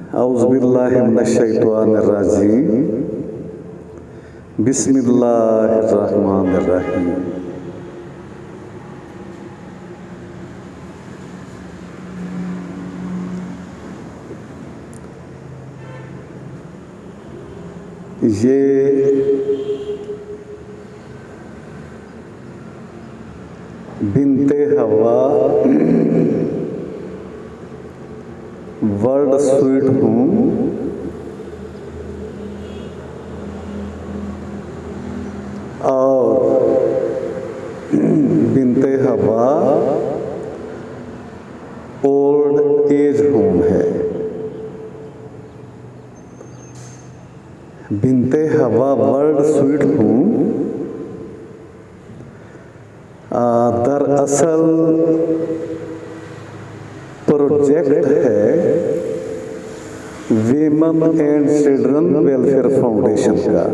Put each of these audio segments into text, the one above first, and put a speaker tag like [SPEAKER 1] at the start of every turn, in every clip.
[SPEAKER 1] औज़ुबिल्लाहि मिनश्शैतानिर्रजीम बिस्मिल्लाहिर्रहमानिर्रहीम। ये बिनते Hawa world sweet home और बिनते हवा ओल्ड एज होम है। बिनते हवा वर्ल्ड स्वीट होम दरअसल प्रोजेक्ट है women and children welfare foundation का।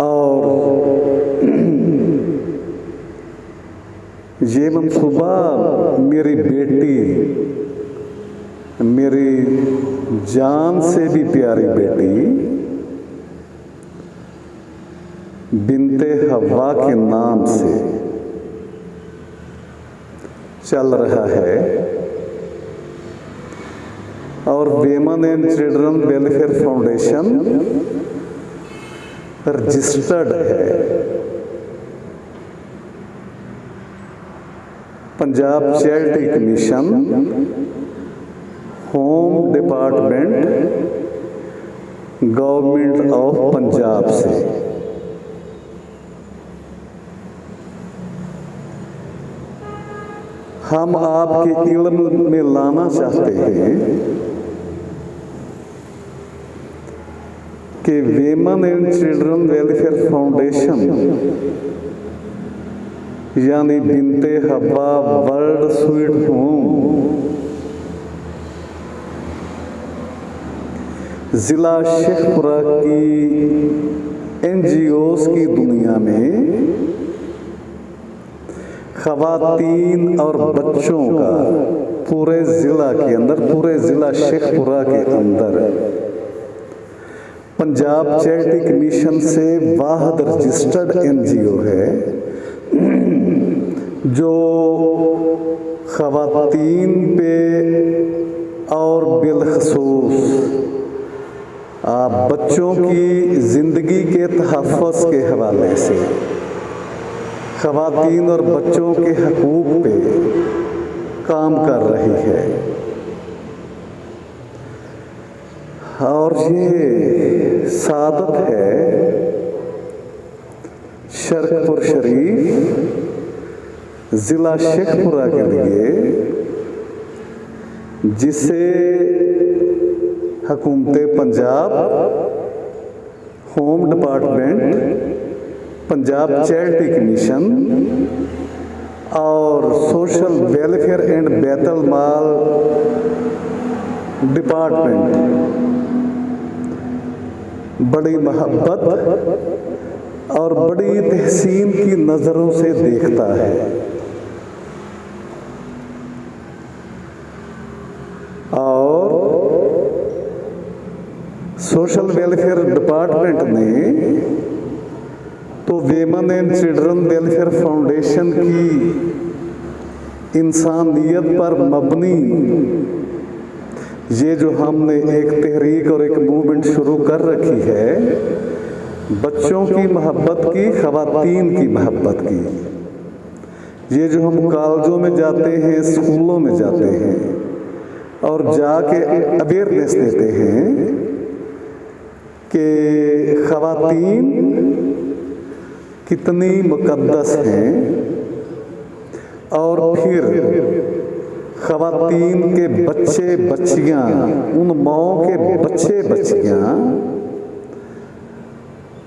[SPEAKER 1] और ये मनसूबा मेरी बेटी, मेरी जान से भी प्यारी बेटी बिनते हवा के नाम से चल रहा है और women and children welfare foundation registered है Punjab charity commission, home department, government of Punjab से। हम आपके इल्म में लाना चाहते हैं कि women and children welfare foundation यानी Binte Hawa world sweet home जिला शेखपुरा की NGOs की दुनिया में ख़वातीन और बच्चों का पूरे ज़िला के अंदर, पूरे ज़िला शेखपुरा के अंदर पंजाब चैरिटी कमीशन से वाहिद रजिस्टर्ड NGO है जो ख़वातीन पे और बिलखसूस बच्चों की ज़िंदगी के तहफ़्फ़ुज़ के हवाले से, ख़वातीन और बच्चों के हकूक़ पे काम कर रही है। और ये सादत है शरकपुर शरीफ ज़िला शेखपुरा के लिए, जिसे हुकूमत Punjab, home department, Punjab charity commission और सोशल वेलफेयर एंड बैतुल माल डिपार्टमेंट बड़ी मोहब्बत और बड़ी तहसीन की नज़रों से देखता है। और सोशल वेलफेयर डिपार्टमेंट ने तो women and children welfare foundation की इंसानियत पर मबनी ये जो हमने एक तहरीक और एक मूवमेंट शुरू कर रखी है, बच्चों की मोहब्बत की, ख़वातीन की मोहब्बत की, ये जो हम कॉलेजों में जाते हैं, स्कूलों में जाते हैं और जाके अवेयरनेस देते हैं कि ख़वातीन कितनी मुक़द्दस हैं और फिर ख़वातीन के बच्चे बच्चियाँ, उन माओं के बच्चे बच्चियाँ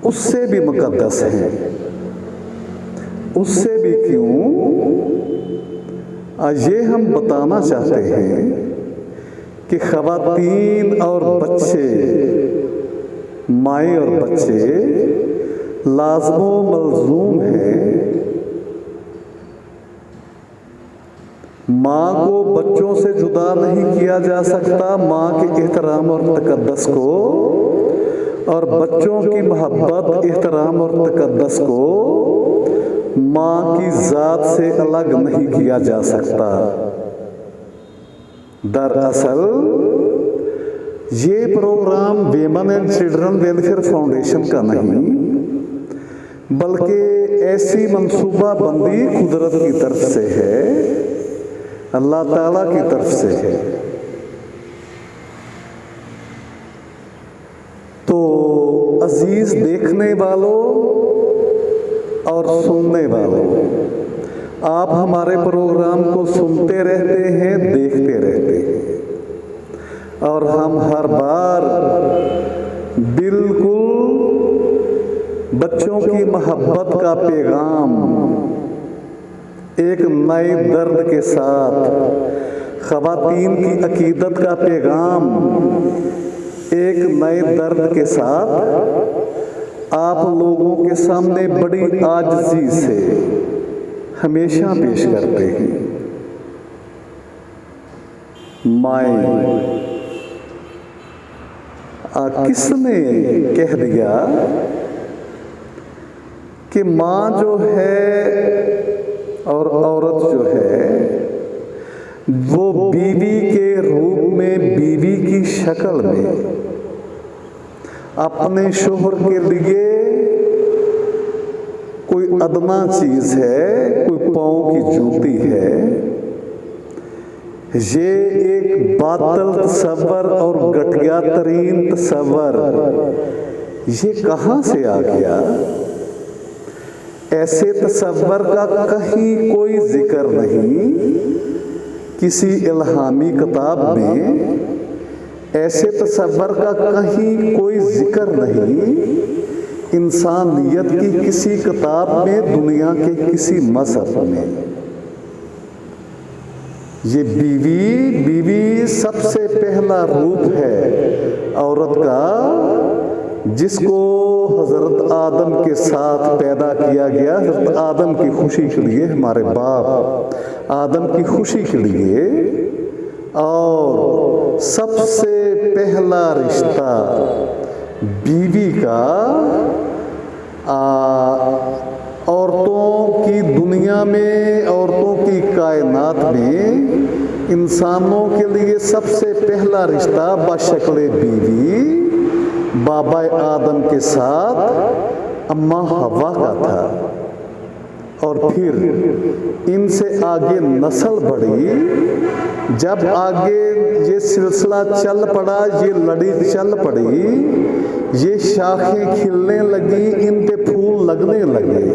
[SPEAKER 1] उससे भी मुक़द्दस हैं। उससे भी क्यों? ये हम बताना चाहते हैं कि ख़वातीन और बच्चे, माएँ और बच्चे लाज़िमो मलज़ूम है। माँ को बच्चों से जुदा नहीं किया जा सकता, माँ के एहतराम और तक़द्दुस को, और बच्चों की मोहब्बत, एहतराम और तक़द्दुस को माँ की ज़ात से अलग नहीं किया जा सकता। दरअसल ये program women and children welfare foundation का नहीं, बल्कि ऐसी मंसूबा बंदी कुदरत की तरफ से है, अल्लाह ताला की तरफ से है। तो अजीज देखने वालों और सुनने वालों, आप हमारे प्रोग्राम को सुनते रहते हैं, देखते रहते हैं, और हम हर बार बिल्कुल बच्चों की मोहब्बत का पैगाम एक नए दर्द के साथ, ख़वातीन की अकीदत का पैगाम एक नए दर्द के साथ आप लोगों के सामने बड़ी आजिज़ी से हमेशा पेश करते हैं। माए, किसने कह दिया कि माँ जो है और औरत जो है वो बीवी के रूप में, बीवी की शक्ल में अपने शोहर के लिए कोई अदना चीज है, कोई पाँव की जूती है, ये एक बातिल तसव्वुर और घटिया तरीन तसव्वुर ये कहाँ से आ गया? ऐसे तसव्वुर का कहीं कोई जिक्र नहीं किसी इल्हामी किताब में, ऐसे तसव्वुर का कहीं कोई जिक्र नहीं इंसानियत की किसी किताब में, दुनिया के किसी मज़हब में। ये बीवी सबसे पहला रूप है औरत का, जिसको हज़रत आदम के साथ पैदा किया गया। हज़रत आदम की खुशी के लिए, हमारे बाप आदम की खुशी के लिए, और सबसे पहला रिश्ता बीवी का औरतों की दुनिया में, औरतों की कायनात में इंसानों के लिए सबसे पहला रिश्ता बशक्ल बीवी बाबा आदम के साथ अम्मा हवा का था। और फिर इनसे आगे नस्ल बढ़ी, जब आगे ये सिलसिला चल पड़ा, ये लड़ी चल पड़ी, ये शाखें खिलने लगी, इन पे फूल लगने लगे,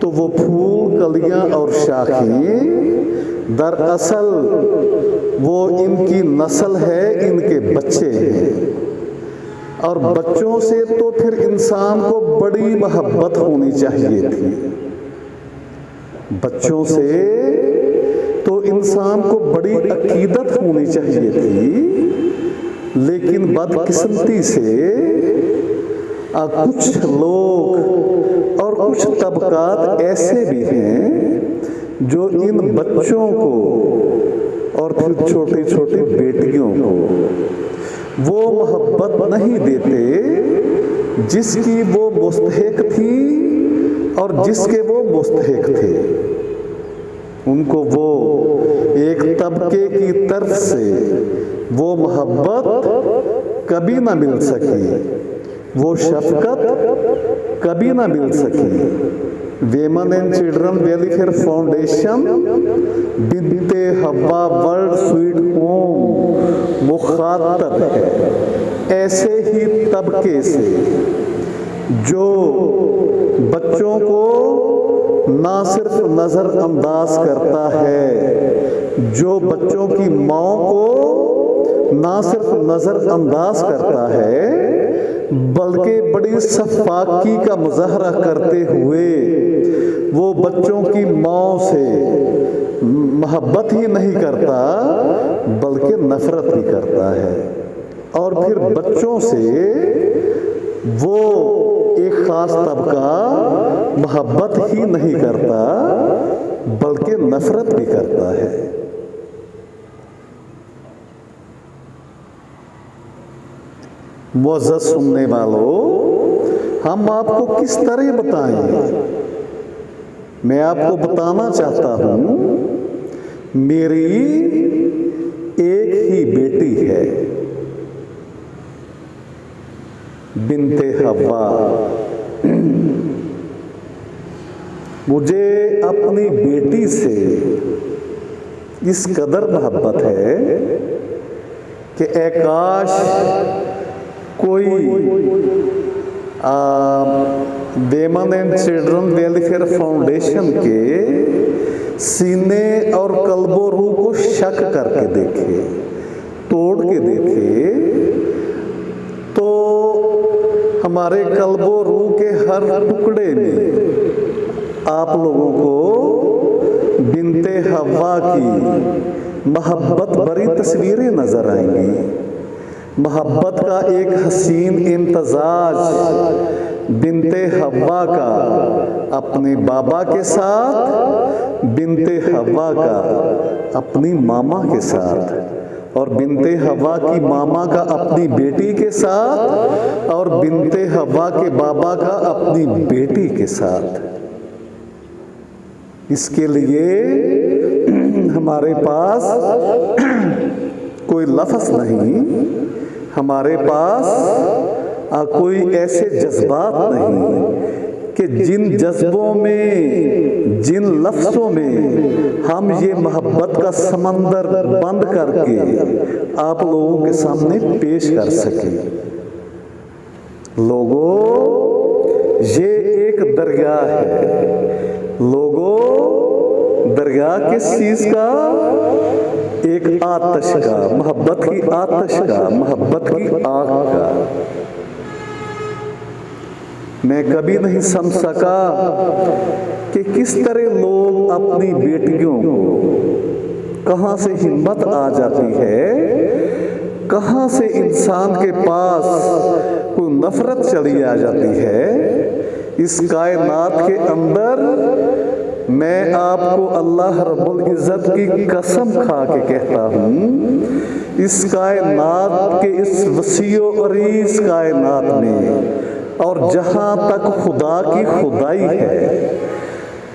[SPEAKER 1] तो वो फूल, कलियां और शाखें दरअसल वो इनकी नस्ल है, इनके बच्चे हैं। और बच्चों से तो फिर इंसान को बड़ी मोहब्बत होनी चाहिए थी, बच्चों से तो इंसान को बड़ी अकीदत होनी चाहिए थी। लेकिन बदकिस्मती से कुछ लोग और कुछ तबकात ऐसे भी हैं जो इन बच्चों को और फिर छोटी छोटी बेटियों को वो मोहब्बत नहीं देते जिसकी वो मुस्तहिक थी और जिसके वो मुस्तहिक थे। उनको वो एक तबके की तरफ से वो मोहब्बत कभी ना मिल सकी, वो शफकत कभी ना मिल सकी। Women and children welfare foundation Binte Hawa world sweet home मुखातब है ऐसे ही तबके से जो बच्चों को ना सिर्फ नज़रअंदाज करता है, जो बच्चों की माँ को ना सिर्फ नज़रअंदाज करता है, बल्कि बड़ी सफाकी का मुजाहरा करते हुए वो बच्चों की माँ से मोहब्बत ही नहीं करता बल्कि नफरत भी करता है। और फिर बच्चों से वो एक खास तबका मोहब्बत ही नहीं करता बल्कि नफरत भी करता है। मुअज़्ज़ज़ सुनने वालों, हम आपको किस तरह बताएं? मैं आपको बताना चाहता हूं, मेरी एक ही बेटी है, बिन्ते हव्वा। मुझे अपनी बेटी से इस कदर मोहब्बत है कि काश कोई वेमन एंड चिल्ड्रन वेलफेयर फाउंडेशन के सीने और कल्बो रूह को शक करके देखे, तोड़ के देखे, तो हमारे कल्बो रूह के हर टुकड़े में आप लोगों को बिन्ते हव्वा की मोहब्बत भरी तस्वीरें नजर आएंगी। मोहब्बत का एक हसीन इम्तजाज बिन्ते हव्वा का अपने बाबा के साथ, बिन्ते हव्वा का अपनी मामा के साथ, और बिन्ते हव्वा की मामा का अपनी बेटी के साथ, और बिन्ते हव्वा के बाबा का अपनी बेटी के साथ। इसके लिए हमारे पास कोई लफ्ज़ नहीं, हमारे पास कोई ऐसे जज्बात नहीं कि जिन जज्बों में, जिन लफ्ज़ों में हम ये मोहब्बत का समंदर बंद करके आप लोगों के सामने पेश कर सकें। लोगों, ये एक दरिया है। लोगों, दरिया किस चीज़ का? एक आतश का, मोहब्बत की आतश का, मोहब्बत की आग का। मैं कभी नहीं समझ सका कि किस तरह लोग अपनी बेटियों को, कहां से हिम्मत आ जाती है, कहां से इंसान के पास कोई नफरत चली आ जाती है। इस कायनात के अंदर मैं आपको अल्लाह रब्बुल इज़्ज़त की कसम खा के कहता हूँ, इस कायनात के इस वसीओ अरीज़ कायनात में और जहाँ तक खुदा की खुदाई है,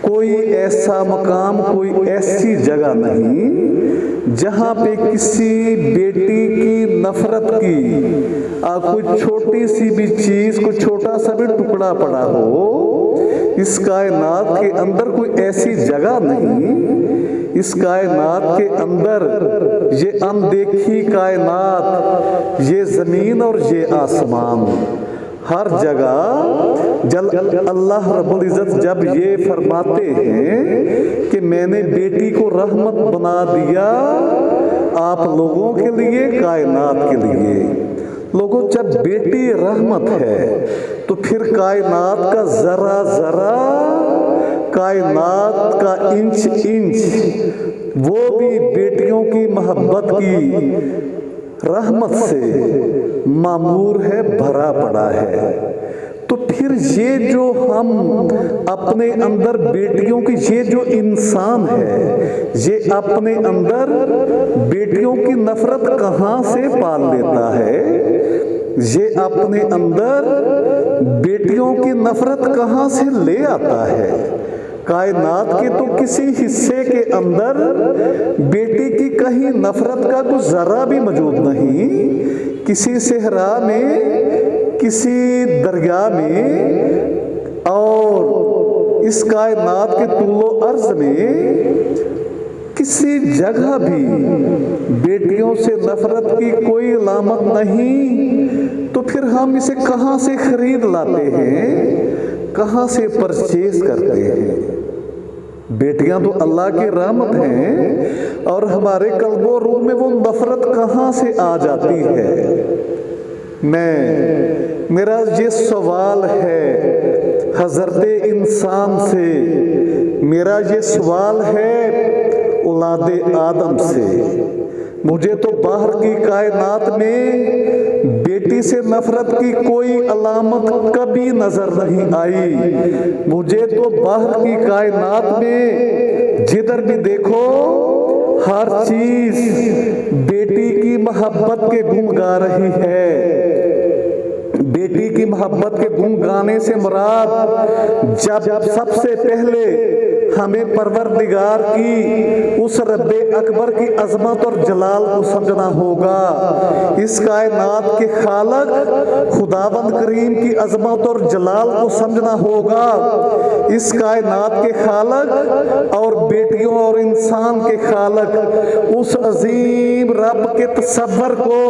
[SPEAKER 1] कोई ऐसा मकाम, कोई ऐसी जगह नहीं जहाँ पे किसी बेटी की नफरत की कोई छोटी सी भी चीज़, कोई छोटा सा भी टुकड़ा पड़ा हो। इस कायनात के अंदर कोई ऐसी जगह नहीं, इस कायनात के अंदर ये अनदेखी कायनात, ये ज़मीन और ये आसमान, हर जगह जल अल्लाह रब्बुल इज़्ज़त जब ये फरमाते हैं कि मैंने बेटी को रहमत बना दिया आप लोगों के लिए, कायनात के लिए। लोगों, जब बेटी रहमत है तो फिर कायनात का जरा जरा, कायनात का इंच इंच, वो भी बेटियों की मोहब्बत की रहमत से मामूर है, भरा पड़ा है। तो फिर ये जो हम अपने अंदर बेटियों की, ये जो इंसान है, ये अपने अंदर बेटियों की नफरत कहाँ से पाल लेता है? ये अपने अंदर बेटियों की नफरत कहाँ से ले आता है? कायनात के तो किसी हिस्से के अंदर बेटी की कहीं नफरत का कुछ जरा भी मौजूद नहीं। किसी सहरा में, किसी दरिया में, और इस कायनात के तुल्लो अर्ज में किसी जगह भी बेटियों से नफरत की कोई अलामत नहीं। तो फिर हम इसे कहाँ से खरीद लाते हैं, कहाँ से परचेज करते हैं? बेटियां तो अल्लाह की रहमत हैं, और हमारे कल्बो रूह में वो नफरत कहाँ से आ जाती है? मेरा ये सवाल है हज़रत इंसान से, मेरा ये सवाल है औलादे आदम से। मुझे तो बाहर की कायनात में बेटी से नफरत की कोई अलामत कभी नजर नहीं आई। मुझे तो बाहर की कायनात में जिधर भी देखो हर चीज बेटी की मोहब्बत के गुण गा रही है। बेटी की मोहब्बत के गुण गाने से मुराद जब सबसे पहले हमें परवरदिगार की उस रब्बे अकबर की अजमत और जलाल को समझना होगा। इस कायनात के खालक खुदावंद करीम की अजमत और जलाल को समझना होगा। इस कायनात के खालक और बेटियों और इंसान के खालक उस अजीम रब के तसव्वुर को,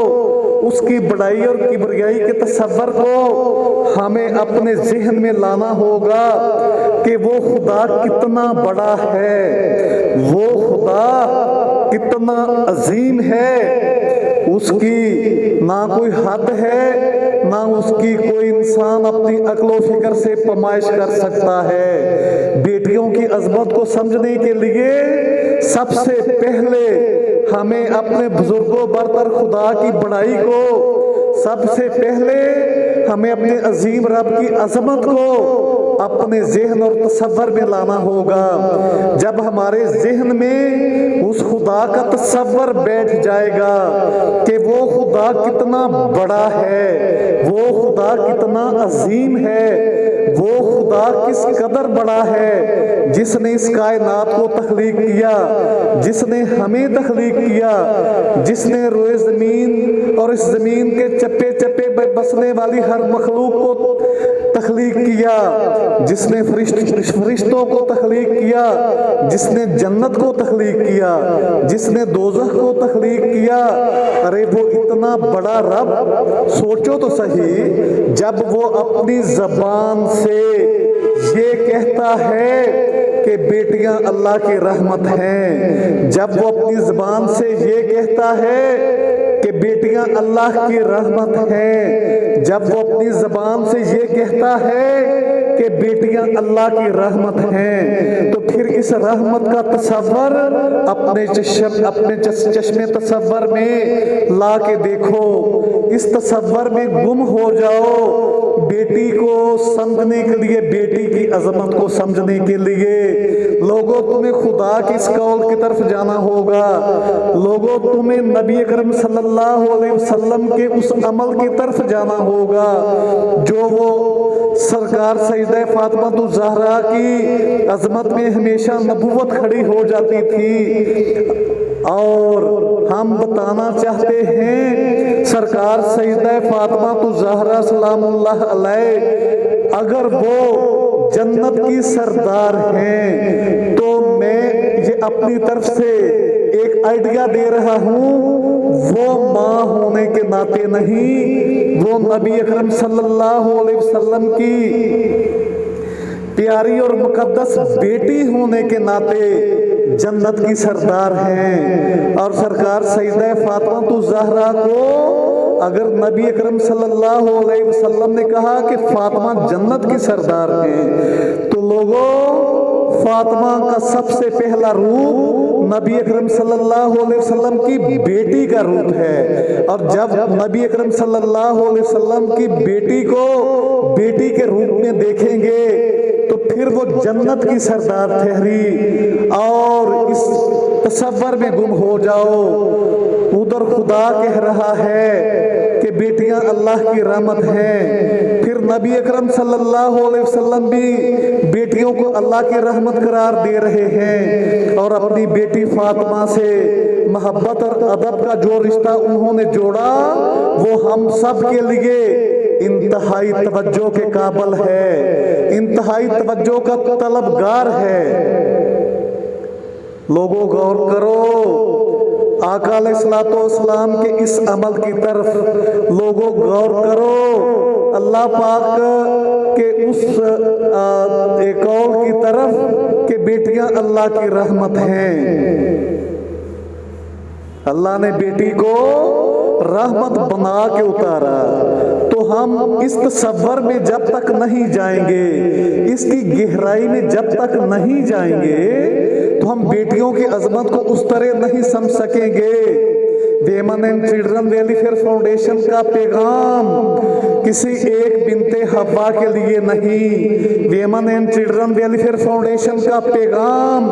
[SPEAKER 1] उसकी बड़ाई और किबरियाई के तसव्वुर को हमें अपने ज़हन में लाना होगा कि वो खुदा कितना बड़ा है, वो खुदा कितना अजीम है। उसकी ना कोई हद है, ना उसकी कोई इंसान अपनी अक्लो फिक्र से पमाइश कर सकता है। बेटियों की अजमत को समझने के लिए सबसे पहले हमें अपने बुजुर्गों बरतर खुदा की बड़ाई को, सबसे पहले हमें अपने अजीम रब की अजमत को अपने ज़हन और तसव्वुर में लाना होगा। जब हमारे ज़हन में उस खुदा का तसव्वुर बैठ जाएगा कि वो खुदा कितना बड़ा है, वो खुदा कितना अजीम है, वो खुदा किस कदर बड़ा है, जिसने इस कायनात को तख्लीक किया, जिसने हमें तख्लीक किया, जिसने रोए ज़मीन और इस ज़मीन के चप्पे चप्पे में बसने वाली हर मखलूक को तख्लीक किया, जिसने फरिश्तों को तख्लीक किया, जिसने जन्नत को तख्लीक किया, जिसने दोज़ख को तख्लीक किया। अरे वो इतना बड़ा रब, सोचो तो सही, जब वो अपनी ज़बान से ये कहता है कि बेटियां अल्लाह की रहमत हैं, जब वो अपनी ज़बान से ये कहता है कि बेटियां अल्लाह की रहमत हैं, जब वो अपनी ज़बान से ये कहता है कि बेटियां अल्लाह की रहमत हैं, तो फिर इस रहमत का तसव्वुर अपने चश्मे तसव्वुर में ला के देखो, इस तसव्वुर में गुम हो जाओ। बेटी को समझने के लिए, बेटी की अजमत को समझने के लिए लोगों तुम्हें खुदा की इस कौल की तरफ जाना होगा। लोगों तुम्हें नबी अकरम सल्लल्लाहु अलैहि वसल्लम के उस अमल की तरफ जाना होगा जो वो सरकार सईदा फातिमा ज़हरा की अजमत में हमेशा नबूवत खड़ी हो जाती थी। और हम बताना चाहते हैं सरकार सईदा फातिमा ज़हरा सलामुल्लाह अलैह अगर वो जन्नत की सरदार हैं, तो मैं ये अपनी तरफ से एक आइडिया दे रहा हूँ। वो माँ होने के नाते नहीं, वो नबी अकरम सल्लल्लाहु अलैहि वसल्लम की प्यारी और मुकद्दस बेटी होने के नाते जन्नत की सरदार हैं। और सरकार सईदा फातिमा ज़हरा को अगर नबी अकरम सल्लल्लाहु अलैहि वसल्लम ने कहा कि फातिमा जन्नत की सरदार हैं, तो लोगों फातिमा का सबसे पहला रूप नबी अकरम सल्लल्लाहु अलैहि वसल्लम की बेटी का रूप है। और जब नबी अकरम सल्लल्लाहु अलैहि वसल्लम की बेटी को बेटी के रूप में देखेंगे तो फिर वो जन्नत की सरदार ठहरी। और इस तसव्वुर में गुम हो जाओ, उधर खुदा कह रहा है कि बेटियां अल्लाह की रहमत हैं, फिर नबी अकरम सल्लल्लाहु अलैहि वसल्लम भी बेटियों को अल्लाह की रहमत करार दे रहे हैं। और अपनी बेटी फातिमा से मोहब्बत और अदब का जो रिश्ता उन्होंने जोड़ा वो हम सब के लिए इंतहाई तवज्जो के काबिल है, इंतहाई तवज्जो का तलबगार है। लोगों गौर करो आका अलैहिस्सलाम के इस अमल की तरफ, लोगों गौर करो अल्लाह पाक के उस कौल की तरफ कि बेटियां अल्लाह की रहमत हैं। अल्लाह ने बेटी को रहमत बना के उतारा। तो हम इस तसव्वुर में जब तक नहीं जाएंगे, इसकी गहराई में जब तक नहीं जाएंगे, तो हम बेटियों की अजमत को उस तरह नहीं समझ सकेंगे वेमन एंड चिल्ड्रन वेलफेयर फाउंडेशन का पैगाम किसी एक बिनते हवा के लिए नहीं, वेमन एंड चिल्ड्रन वेलफेयर फाउंडेशन का पैगाम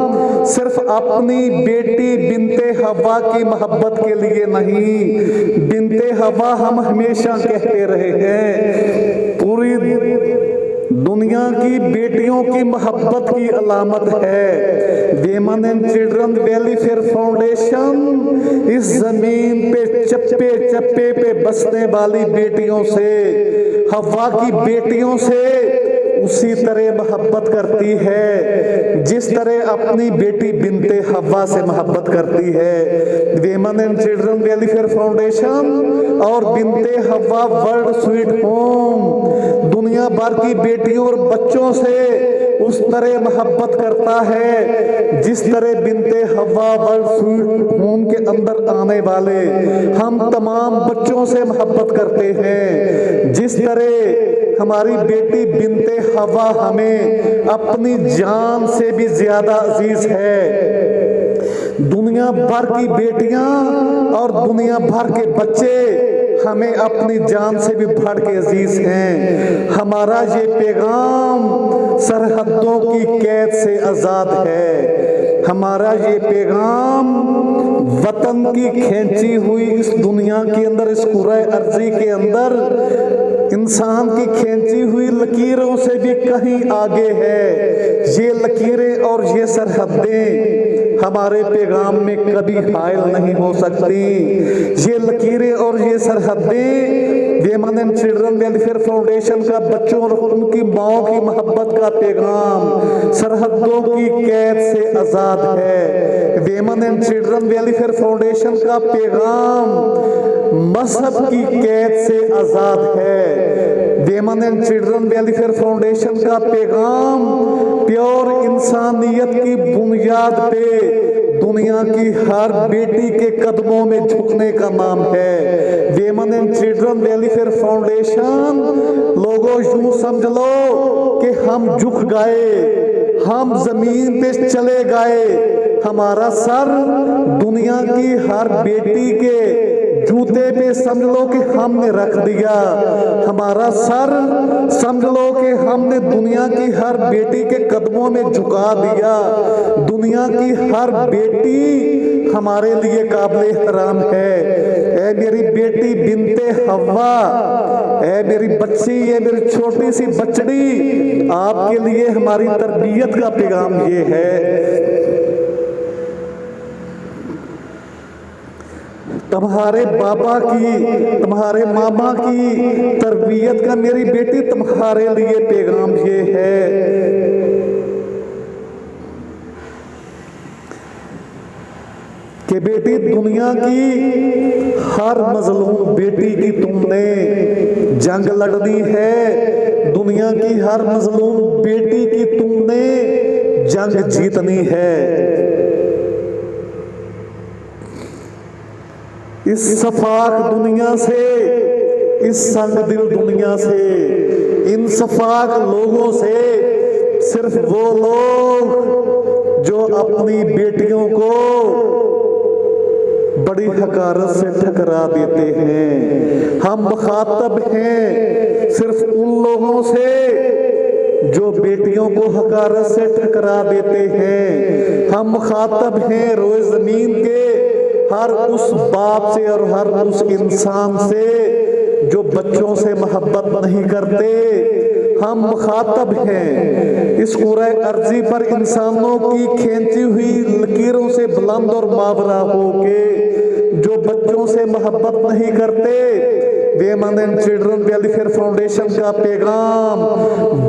[SPEAKER 1] सिर्फ अपनी बेटी बिनते हवा की मोहब्बत के लिए नहीं। बिनते हवा हम हमेशा कहते रहे हैं, पूरी दुनिया की बेटियों की मोहब्बत की अलामत है। वेमन एंड चिल्ड्रन वेलफेयर फाउंडेशन इस जमीन पे चप्पे चप्पे पे बसने वाली बेटियों से, हवा की बेटियों से उसी तरह मोहब्बत करती है जिस तरह अपनी बेटी बिनते हवा से मोहब्बत करती है। वेमन एंड चिल्ड्रन वेलफेयर फाउंडेशन और बिनते हवा वर्ल्ड स्वीट होम दुनिया भर की बेटियों और बच्चों से उस तरह मोहब्बत करता है जिस तरह बिनते हवा वर्ल्ड स्वीट होम के अंदर आने वाले हम तमाम बच्चों से मोहब्बत करते हैं। जिस तरह हमारी बेटी बिनते हवा हमें अपनी जान से भी ज्यादा अजीज है। दुनिया भर की बेटियां और दुनिया भर के बच्चे हमें अपनी जान से भी बढ़ के अजीज हैं। हमारा ये पैगाम सरहदों की कैद से आजाद है। हमारा ये पैगाम वतन की खींची हुई इस दुनिया के अंदर, इस कुराए अर्जी के अंदर इंसान की खींची हुई लकीरों से भी कहीं आगे है। ये लकीरें और ये सरहदें हमारे पैगाम में कभी हायल नहीं हो सकती। ये लकीरें और ये सरहदें वेमन एंड चिल्ड्रन वेलफेयर फाउंडेशन का बच्चों और उनकी माओ की मोहब्बत का पैगाम सरहदों की कैद से आजाद है। वेमन एंड चिल्ड्रन वेलफेयर फाउंडेशन का पैगाम मजहब की कैद से आजाद है। वेमन एंड चिल्ड्रन वेलफेयर फाउंडेशन का पैगाम प्योर इंसानियत की बुनियाद पे दुनिया की हर बेटी के कदमों में झुकने का नाम है। वेमन एंड चिल्ड्रन वेलफेयर फाउंडेशन लोगों यूं समझ लो कि हम झुक गए, हम जमीन पे चले गए। हमारा सर दुनिया की हर बेटी के जूते पे समझ लो कि हमने रख दिया। हमारा सर समझ लो कि हमने दुनिया की हर बेटी के कदमों में झुका दिया। दुनिया की हर बेटी हमारे लिए काबिल एहतराम है। ऐ मेरी बेटी बिनते हवा, ऐ मेरी बच्ची, ये मेरी छोटी सी बचड़ी, आपके लिए हमारी तरबियत का पैगाम ये है। तुम्हारे बाबा की, तुम्हारे मामा की तरबियत का मेरी बेटी तुम्हारे लिए पैगाम ये है कि बेटी दुनिया की हर मजलूम बेटी की तुमने जंग लड़नी है। दुनिया की हर मजलूम बेटी की तुमने जंग जीतनी है। इस सफाक दुनिया से, इस संग दिल दुनिया से, इन सफाक लोगों से सिर्फ वो लोग जो अपनी बेटियों को बड़ी हकारत से ठकरा देते हैं। हम मुखातब हैं सिर्फ उन लोगों से जो बेटियों को हकारत से ठकरा देते हैं। हम मुखातब हैं रोए जमीन के हर उस बाप से और हर उस इंसान से जो बच्चों से मोहब्बत नहीं करते। हम मुखातब हैं इस कुराए अर्जी पर इंसानों की खींची हुई लकीरों से बुलंद और बावरा होके जो बच्चों से मोहब्बत नहीं करते। वेमन एंड चिल्ड्रन वेलफेयर फाउंडेशन का पैगाम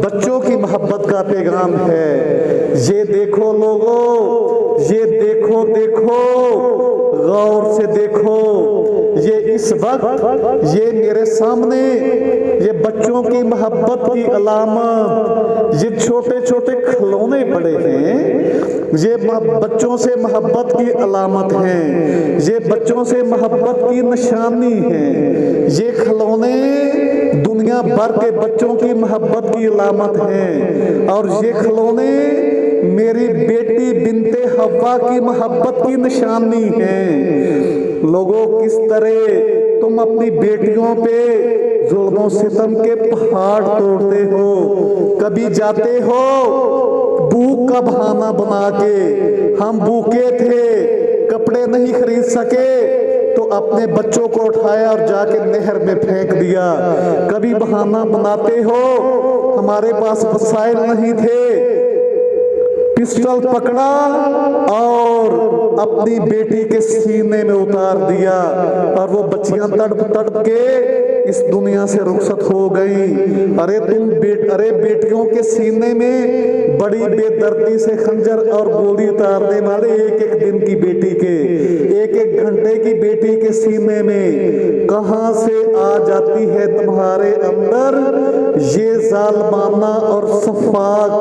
[SPEAKER 1] बच्चों की मोहब्बत का पैगाम है। ये देखो लोगों, ये देखो, गौर से देखो, ये इस वक्त ये मेरे सामने ये बच्चों की मोहब्बत की अलामत, ये छोटे छोटे खिलौने पड़े हैं, ये बच्चों से मोहब्बत की अलामत हैं, ये बच्चों से मोहब्बत की निशानी है। ये खिलौने दुनिया भर के बच्चों की मोहब्बत की अलामत हैं और ये खिलौने मेरी बेटी बिनते हवा की मोहब्बत की निशानी है। लोगों, किस तरह तुम अपनी बेटियों पे जुल्म सितम के पहाड़ तोड़ते हो। कभी जाते हो भूख का बहाना बना के, हम भूखे थे, कपड़े नहीं खरीद सके, तो अपने बच्चों को उठाया और जाके नहर में फेंक दिया। कभी बहाना बनाते हो हमारे पास वसाइल नहीं थे, पिस्टल पकड़ा और अपनी बेटी के सीने में उतार दिया, और वो बच्चियां तड़प तड़प के इस दुनिया से रुखसत हो गई। अरे बेटियों के सीने में बड़ी बेदर्दी से खंजर और गोली उतारने वाले एक एक दिन की बेटी के, एक एक घंटे की बेटी के सीने में कहां से आ जाती है तुम्हारे अंदर ये जालमाना और सफाक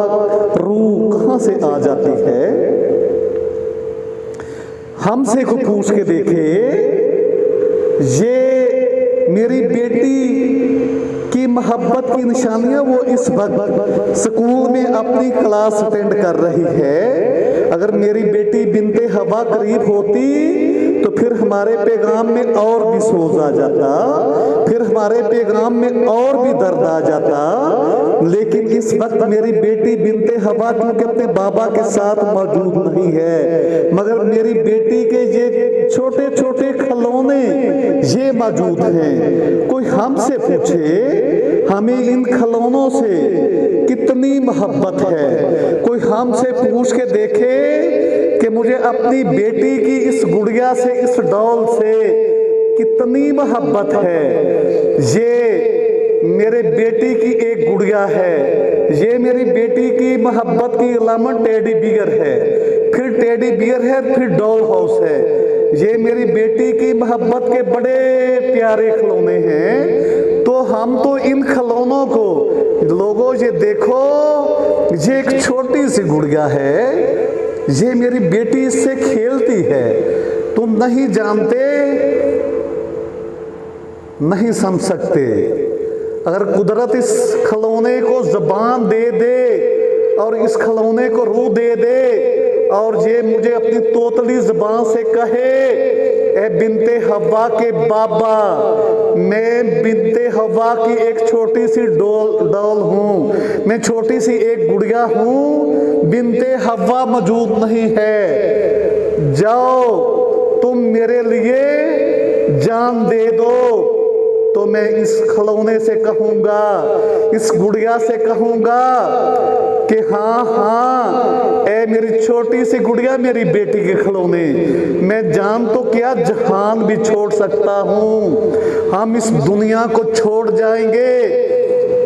[SPEAKER 1] रूह, कहां से आ जाती है? हमसे को पूछ के देखे। ये मेरी बेटी की मोहब्बत की निशानियां वो इस वक्त स्कूल में अपनी क्लास अटेंड कर रही है। अगर मेरी बेटी बिनते हवा करीब होती तो फिर हमारे पैगाम में और भी सोज आ जाता, फिर हमारे पैगाम में और भी दर्द आ जाता। लेकिन इस वक्त मेरी बेटी बिनते हवा क्योंकि अपने बाबा के साथ मौजूद नहीं है, मगर मेरी बेटी के ये छोटे छोटे खिलौने ये मौजूद हैं। कोई हमसे पूछे हमें इन खिलौनों से कितनी मोहब्बत है, कोई हमसे पूछ के देखे कि मुझे अपनी बेटी की इस गुड़िया से, इस डॉल से कितनी मोहब्बत है। ये मेरे बेटी की एक गुड़िया है, ये मेरी बेटी की मोहब्बत की अलामत टेडी बियर है, फिर टेडी बियर है, फिर डॉल हाउस है। ये मेरी बेटी की मोहब्बत के बड़े प्यारे खिलौने हैं। तो हम तो इन खिलौनों को, लोगों ये देखो, ये एक छोटी सी गुड़िया है, ये मेरी बेटी इससे खेलती है। तुम नहीं जानते, नहीं समझ सकते। अगर कुदरत इस खिलौने को जबान दे दे और इस खिलौने को रूह दे दे और ये मुझे अपनी तोतली जबान से कहे, ए बिनते हवा के बाबा, मैं बिनते हवा की एक छोटी सी डॉल हूँ, मैं छोटी सी एक गुड़िया हूँ, बिनते हवा मौजूद नहीं है, जाओ तुम मेरे लिए जान दे दो। तो मैं इस खिलौने से कहूंगा, इस गुड़िया से कहूंगा कि हाँ हाँ, ए मेरी छोटी सी गुड़िया, मेरी बेटी के खिलौने, मैं जान तो क्या जहान भी छोड़ सकता हूँ। हम इस दुनिया को छोड़ जाएंगे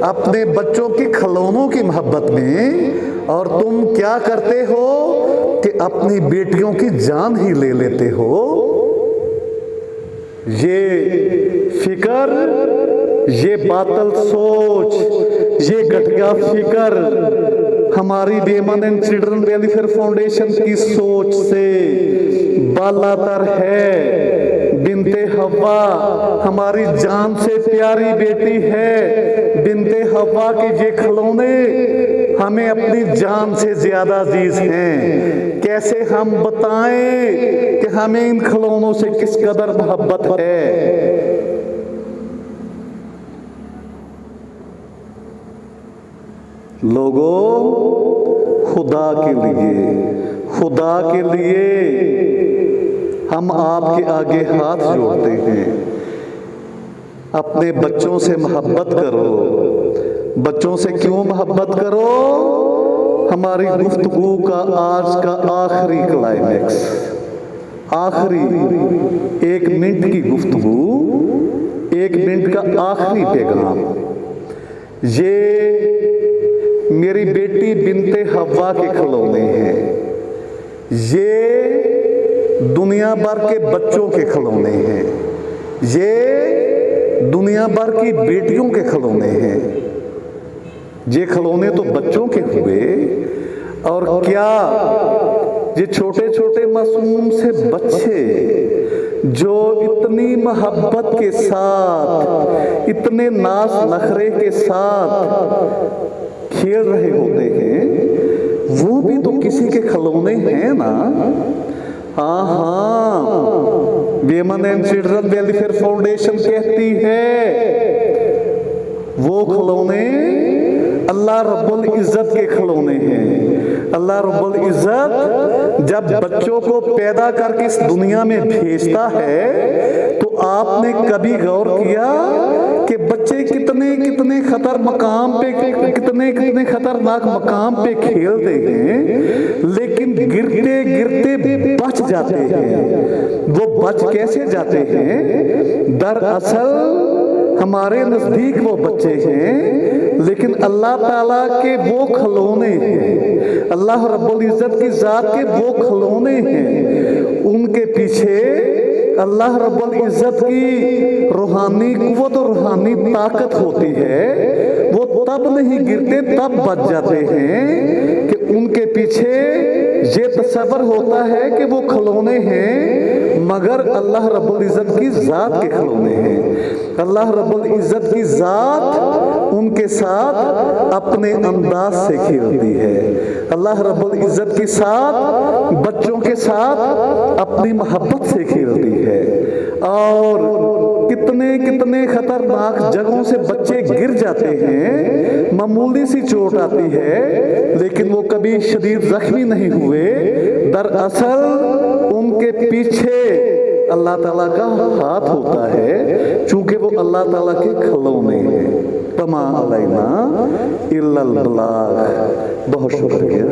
[SPEAKER 1] अपने बच्चों की खिलौनों की मोहब्बत में, और तुम क्या करते हो कि अपनी बेटियों की जान ही ले लेते हो। ये फिक्र, ये बातल सोच, ये घटिया फिक्र हमारी women and children welfare foundation की सोच से बालातर है। बिनते हवा हमारी जान से प्यारी बेटी है। बिनते हवा के ये खिलौने हमें अपनी जान से ज्यादा अजीज हैं। कैसे हम बताएं कि हमें इन खिलौनों से किस कदर मोहब्बत है। लोगों, खुदा के लिए हम आपके आगे हाथ जोड़ते हैं। अपने बच्चों से मोहब्बत करो। बच्चों से क्यों मोहब्बत करो? हमारी गुफ्तगू का आज का आखिरी क्लाइमेक्स, आखिरी 1 मिनट की गुफ्तगू, 1 मिनट का आखिरी पैगाम, ये मेरी बेटी बिनते हवा के खिलौने हैं। ये दुनिया भर के बच्चों के खिलौने हैं। ये दुनिया भर की बेटियों के खिलौने हैं। ये खिलौने तो बच्चों के हुए, और क्या ये छोटे छोटे मासूम से बच्चे जो इतनी मोहब्बत के साथ, इतने नाज नखरे के साथ खेल रहे होते हैं, वो भी तो किसी के खिलौने हैं ना। हाँ हाँ, women and children welfare foundation कहती है वो खिलौने अल्लाह रब्बुल इज्जत के खिलौने हैं। अल्लाह रब्बुल इज्जत जब बच्चों को पैदा करके इस दुनिया में भेजता है तो आपने कभी गौर किया कि बच्चे कितने कितने कितने खतरनाक मकाम पे खेलते हैं, लेकिन गिरते गिरते बच जाते हैं। वो बच कैसे जाते हैं? दरअसल हमारे नजदीक वो बच्चे हैं, लेकिन अल्लाह ताला के वो खिलौने हैं, अल्लाह रब्बुल इज्जत की जात के वो खिलौने हैं। उनके पीछे अल्लाह रब्बुल इज्जत की रूहानी कुव्वत और रूहानी ताकत होती है। वो तब नहीं गिरते, तब बच जाते हैं कि उनके पीछे ये तसव्वुर होता है कि वो खिलौने हैं, मगर अल्लाह रब्बुल इज्जत की जात के खिलौने हैं। अल्लाह रब्बुल इज्जत की जात उनके साथ अपने अंदाज से खेलती है। अल्लाह रब्बुल इज्जत के साथ बच्चों के साथ अपनी मोहब्बत से खेलती है। और कितने कितने खतरनाक जगहों से बच्चे गिर जाते हैं, मामूली सी चोट आती है लेकिन वो कभी शदीद जख्मी नहीं हुए। दरअसल उनके पीछे अल्लाह ताला का हाथ होता है, चूंकि वो अल्लाह ताला के खिलौने हैं। तमा अलैना इल्लल बलाग। बहुत शुक्रिया।